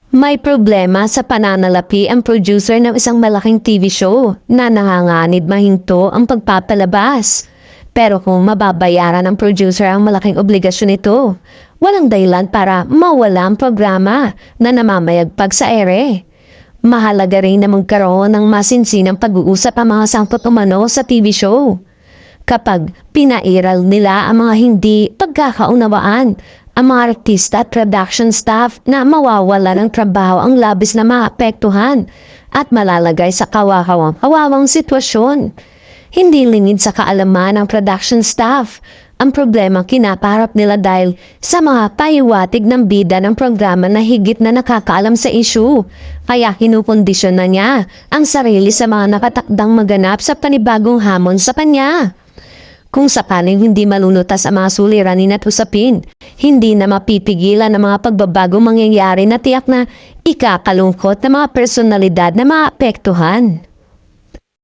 May problema sa pananalapi ang producer ng isang malaking TV show na nanganganib mahinto ang pagpapalabas. Pero kung mababayaran ng producer ang malaking obligasyon nito, walang dahilan para mawala ang programa na namamayagpag sa ere. Mahalaga rin na magkaroon ng masinsinang pag-uusap ang mga sangkot umano sa TV show. Kapag pinairal nila ang mga hindi pagkakaunawaan, ang mga artista at production staff na mawawala ng trabaho ang labis na maapektuhan at malalagay sa kawawang sitwasyon. Hindi lingid sa kaalaman ng production staff ang problema kinaparap nila dahil sa mga pahiwatig ng bida ng programa na higit na nakakaalam sa issue. Kaya kinukondisyon na niya ang sarili sa mga nakatakdang maganap sa panibagong hamon sa kanya. Kung sakaling hindi malulutas ang mga suliranin at usapin, hindi na mapipigilan ang mga pagbabagong mangyayari na tiyak na ikakalungkot ng mga personalidad na maapektuhan.